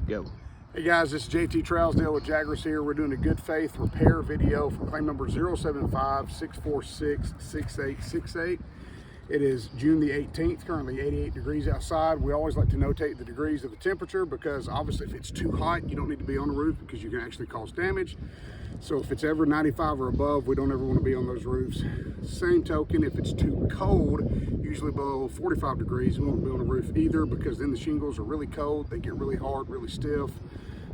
Go. Hey guys, this is JT Trousdale with Jaggers here. We're doing a good faith repair video for claim number 075-646-6868. It is June the 18th, currently 88 degrees outside. We always like to notate the degrees of the temperature because obviously if it's too hot, you don't need to be on the roof because you can actually cause damage. So if it's ever 95 or above, we don't ever want to be on those roofs. Same token, if it's too cold, usually below 45 degrees, we won't be on the roof either because then the shingles are really cold, they get really hard, really stiff.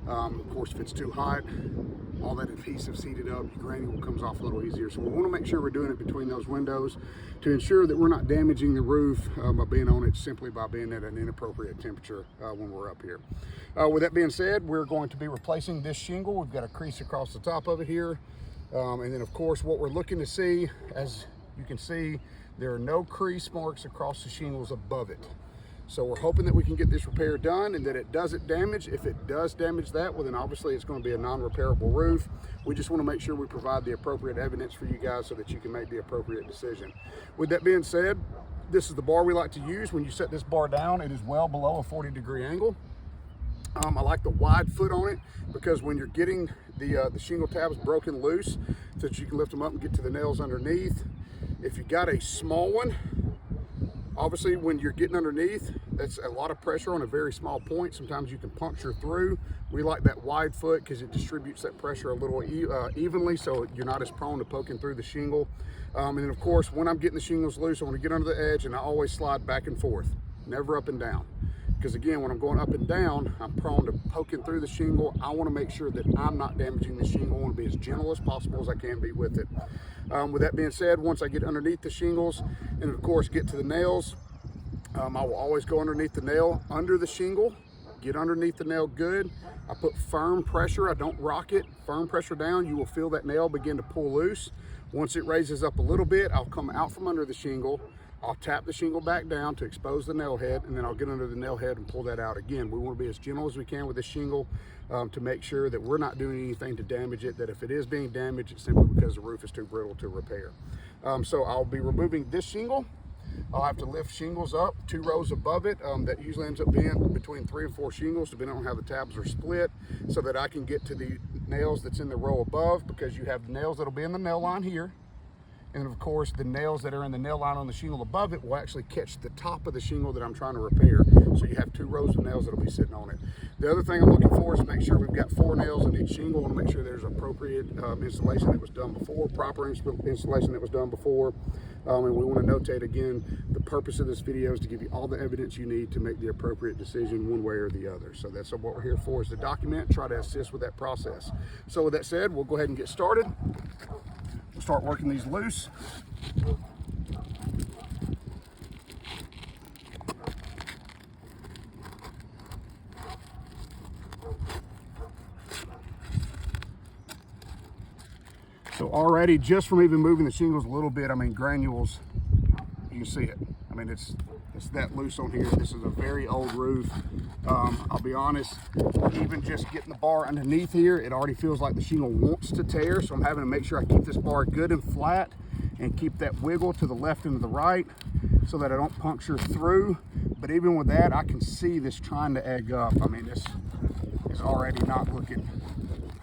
Of course, if it's too hot, all that adhesive's heated up, your granule comes off a little easier. So we want to make sure we're doing it between those windows to ensure that we're not damaging the roof by being on it simply by being at an inappropriate temperature when we're up here. With that being said, we're going to be replacing this shingle. We've got a crease across the top of it here. And then of course, what we're looking to see, as you can see, there are no crease marks across the shingles above it. So we're hoping that we can get this repair done and that it doesn't damage. If it does damage that, well then obviously it's going to be a non-repairable roof. We just want to make sure we provide the appropriate evidence for you guys so that you can make the appropriate decision. With that being said, this is the bar we like to use. When you set this bar down, it is well below a 40-degree angle. I like the wide foot on it because when you're getting the shingle tabs broken loose so that you can lift them up and get to the nails underneath. If you got a small one, obviously when you're getting underneath, that's a lot of pressure on a very small point. Sometimes you can puncture through. We like that wide foot because it distributes that pressure a little evenly so you're not as prone to poking through the shingle. And then of course, when I'm getting the shingles loose, I want to get under the edge and I always slide back and forth, never up and down. Because again, when I'm going up and down, I'm prone to poking through the shingle. I want to make sure that I'm not damaging the shingle. I want to be as gentle as possible as I can be with it. With that being said, once I get underneath the shingles and of course get to the nails, I will always go underneath the nail, under the shingle, get underneath the nail good. I put firm pressure, I don't rock it, firm pressure down. You will feel that nail begin to pull loose. Once it raises up a little bit, I'll come out from under the shingle. I'll tap the shingle back down to expose the nail head, and then I'll get under the nail head and pull that out. Again, we want to be as gentle as we can with the shingle to make sure that we're not doing anything to damage it, that if it is being damaged, it's simply because the roof is too brittle to repair. So I'll be removing this shingle. I'll have to lift shingles up 2 rows above it. That usually ends up being between 3 and 4 shingles, depending on how the tabs are split, so that I can get to the nails that's in the row above, because you have nails that'll be in the nail line here. And of course, the nails that are in the nail line on the shingle above it will actually catch the top of the shingle that I'm trying to repair. So you have 2 rows of nails that'll be sitting on it. The other thing I'm looking for is make sure we've got 4 nails in each shingle. I want to make sure there's appropriate installation that was done before, proper installation that was done before. And we want to notate again, the purpose of this video is to give you all the evidence you need to make the appropriate decision one way or the other. So that's what we're here for, is to document, try to assist with that process. So with that said, we'll go ahead and get started. We'll start working these loose. So already, just from even moving the shingles a little bit, I mean, granules, you can see it. I mean, it's that loose on here. This is a very old roof. I'll be honest, even just getting the bar underneath here, it already feels like the shingle wants to tear. So I'm having to make sure I keep this bar good and flat and keep that wiggle to the left and to the right so that I don't puncture through. But even with that, I can see this trying to egg up. I mean, this is already not looking,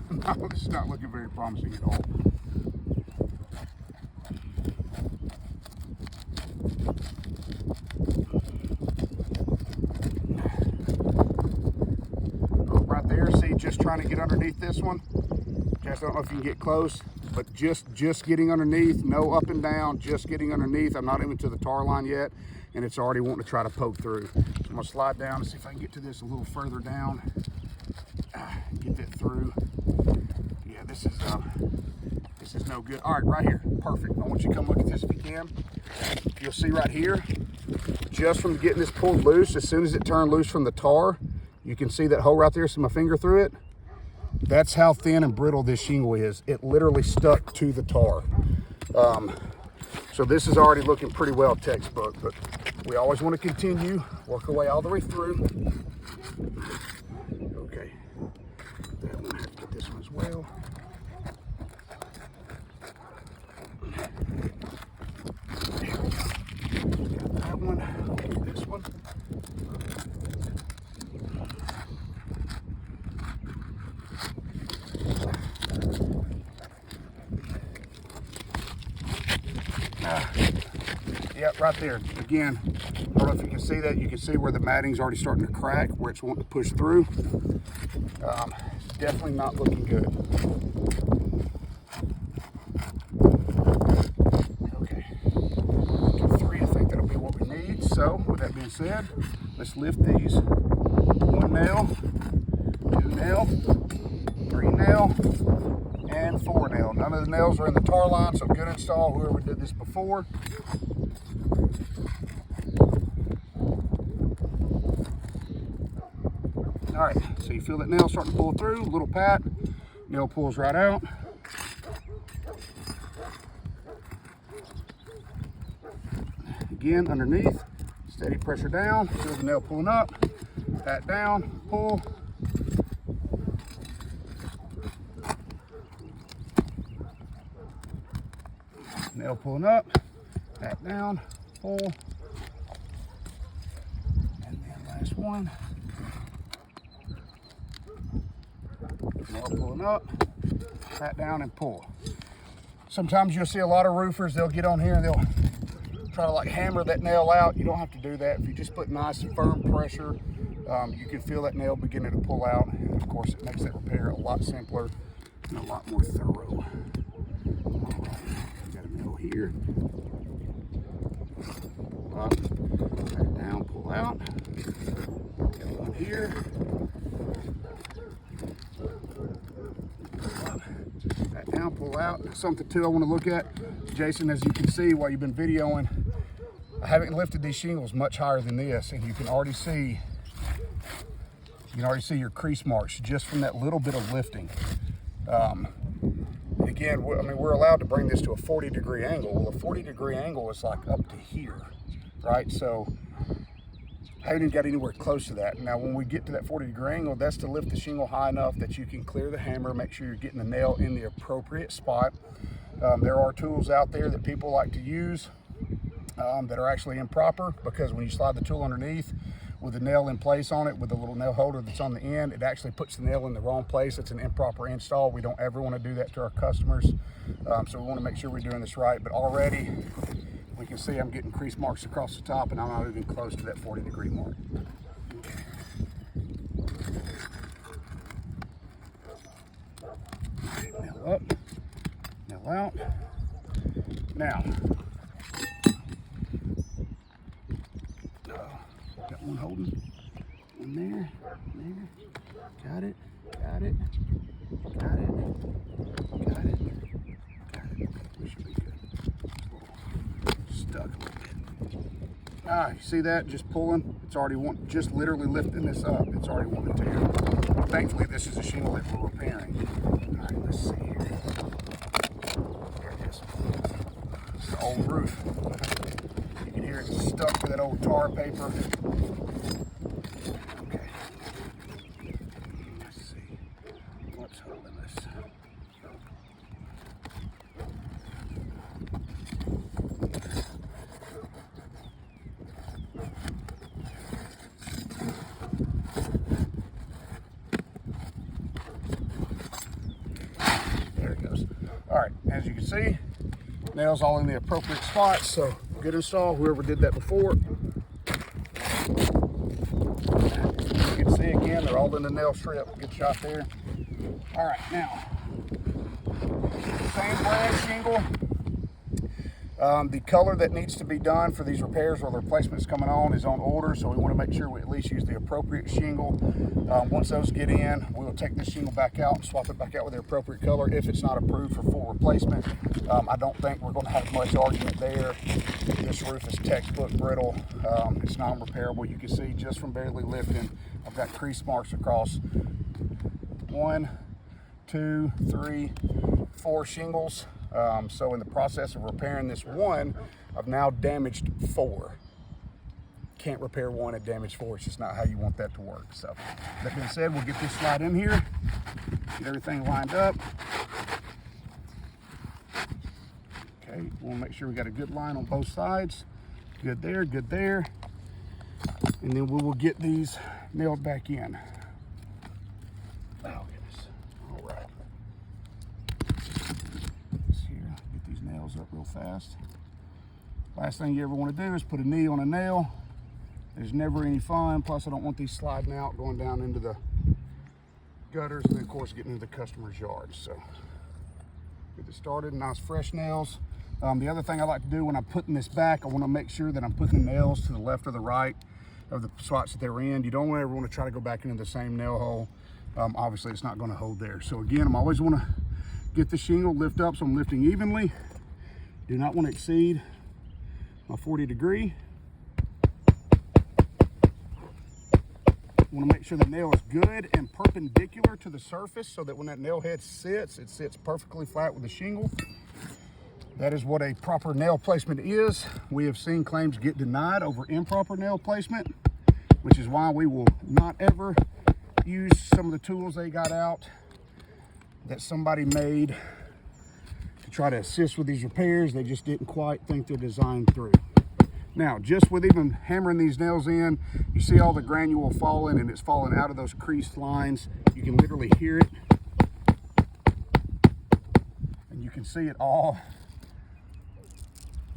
it's not looking very promising at all. Just trying to get underneath this one. Just don't know if you can get close, but just getting underneath, no up and down, just getting underneath. I'm not even to the tar line yet, and it's already wanting to try to poke through. So I'm gonna slide down and see if I can get to this a little further down. Get that through. Yeah, this is no good. All right, right here, perfect. I want you to come look at this if you can. You'll see right here, just from getting this pulled loose, as soon as it turned loose from the tar, you can see that hole right there, see my finger through it? That's how thin and brittle this shingle is. It literally stuck to the tar. So this is already looking pretty well textbook, but we always want to continue, work our way all the way through. Okay, that one, I have to get this one as well. There we go. Got that one, this one. Yep, right there. Again, I don't know if you can see that. You can see where the matting's already starting to crack, where it's wanting to push through. Definitely not looking good. Okay, 3, I think that'll be what we need. So, with that being said, let's lift these 1 nail, 2 nail, 3 nail, and 4 nail. None of the nails are in the tar line, so good install, whoever did this before. All right, so you feel that nail starting to pull through, little pat, nail pulls right out. Again, underneath, steady pressure down, feel the nail pulling up, pat down, pull. Nail pulling up, pat down, pull. And then last one. Nail pulling up, pat down, and pull. Sometimes you'll see a lot of roofers, they'll get on here and they'll try to like hammer that nail out. You don't have to do that. If you just put nice firm pressure, you can feel that nail beginning to pull out. And of course, it makes that repair a lot simpler and a lot more thorough. All right, got a nail here. Pull up, pat down, pull out. Got one here. Pat down, pull out. Something too I want to look at, Jason, as you can see while you've been videoing, I haven't lifted these shingles much higher than this, and you can already see your crease marks just from that little bit of lifting. Again, I mean, we're allowed to bring this to a 40-degree angle. Well, a 40-degree angle is like up to here, right? So I haven't even got anywhere close to that. Now, when we get to that 40-degree angle, that's to lift the shingle high enough that you can clear the hammer, make sure you're getting the nail in the appropriate spot. There are tools out there that people like to use that are actually improper, because when you slide the tool underneath with the nail in place on it, with the little nail holder that's on the end, it actually puts the nail in the wrong place. It's an improper install. We don't ever want to do that to our customers. So we want to make sure we're doing this right. But already we can see I'm getting crease marks across the top, and I'm not even close to that 40-degree mark. Nail up, nail out. Now, got one holding, one there, got it, got it, got it, got it, got it. We should be good. Stuck a little bit. Ah, you see that? Just pulling. It's already just literally lifting this up. It's already wanting to tear. Thankfully, this is a shingle that we're repairing. All right, let's see here. There it is. It's the old roof. You can hear it stuck to that old tar paper. Okay. Let's see. What's holding this? There it goes. All right, as you can see, nails all in the appropriate spots, so good install, whoever did that before. You can see again, they're all in the nail strip. Good shot there. All right, now, same brand shingle. The color that needs to be done for these repairs or the replacements coming on is on order, so we want to make sure we at least use the appropriate shingle. Once those get in, we'll take this shingle back out and swap it back out with the appropriate color if it's not approved for full replacement. I don't think we're going to have much argument there. This roof is textbook brittle. It's non-repairable. You can see just from barely lifting, I've got crease marks across 1, 2, 3, 4 shingles. So in the process of repairing this one, I've now damaged 4. Can't repair one and damage 4. It's just not how you want that to work. So that being said, we'll get this slide in here, get everything lined up. Okay, we'll make sure we got a good line on both sides. Good there, good there. And then we will get these nailed back in. Oh, goodness. All right. Up real fast. Last thing you ever want to do is put a knee on a nail. There's never any fun. Plus, I don't want these sliding out, going down into the gutters, and then of course getting into the customer's yard. So get this started. Nice fresh nails. The other thing I like to do when I'm putting this back, I want to make sure that I'm putting the nails to the left or the right of the spots that they're in. You don't ever want to try to go back into the same nail hole. Obviously it's not going to hold there. So again, I'm always want to get the shingle, lift up so I'm lifting evenly. Do not want to exceed my 40 degree. Want to make sure the nail is good and perpendicular to the surface so that when that nail head sits, it sits perfectly flat with the shingle. That is what a proper nail placement is. We have seen claims get denied over improper nail placement, which is why we will not ever use some of the tools they got out that somebody made to try to assist with these repairs. They just didn't quite think they're designed through. Now, just with even hammering these nails in, you see all the granule falling, and it's falling out of those creased lines. You can literally hear it, and you can see it all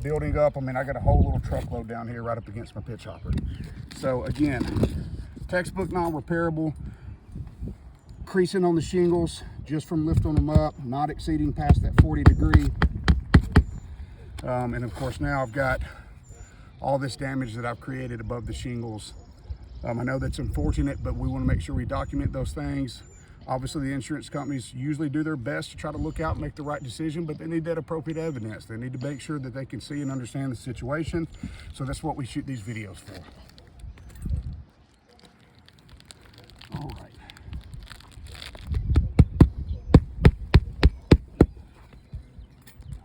building up. I mean, I got a whole little truckload down here right up against my pitch hopper. So again, textbook non-repairable, creasing on the shingles just from lifting them up, not exceeding past that 40 degree. And of course now I've got all this damage that I've created above the shingles. I know that's unfortunate, but we want to make sure we document those things. Obviously, the insurance companies usually do their best to try to look out and make the right decision, but they need that appropriate evidence. They need to make sure that they can see and understand the situation. So that's what we shoot these videos for. All right.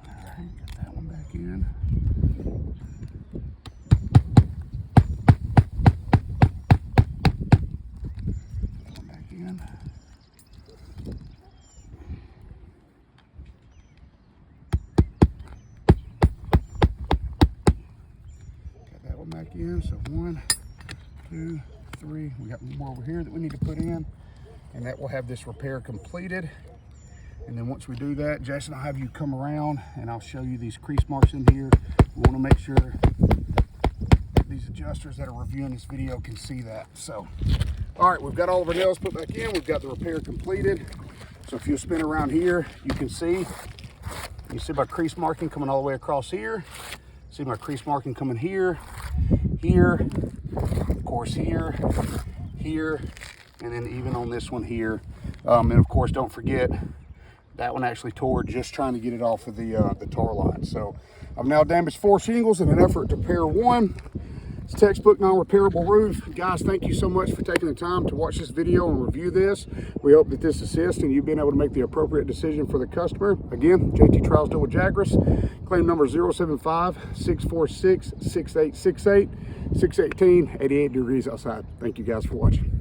All right, get that one back in. Back in. So 1, 2, 3. We got one more over here that we need to put in, and that will have this repair completed. And then once we do that, Jason, I'll have you come around and I'll show you these crease marks in here. We want to make sure these adjusters that are reviewing this video can see that. So, all right, we've got all of our nails put back in. We've got the repair completed. So if you spin around here, you can see my crease marking coming all the way across here. See my crease marking coming here, here, of course here, here, and then even on this one here. And of course, don't forget, that one actually tore just trying to get it off of the tar line. So I've now damaged 4 shingles in an effort to repair 1. It's textbook non-repairable roof. Guys, thank you so much for taking the time to watch this video and review this. We hope that this assists in you being able to make the appropriate decision for the customer. Again, JT Trousdale with Jagras. Claim number 075-646-6868, 618, 88 degrees outside. Thank you guys for watching.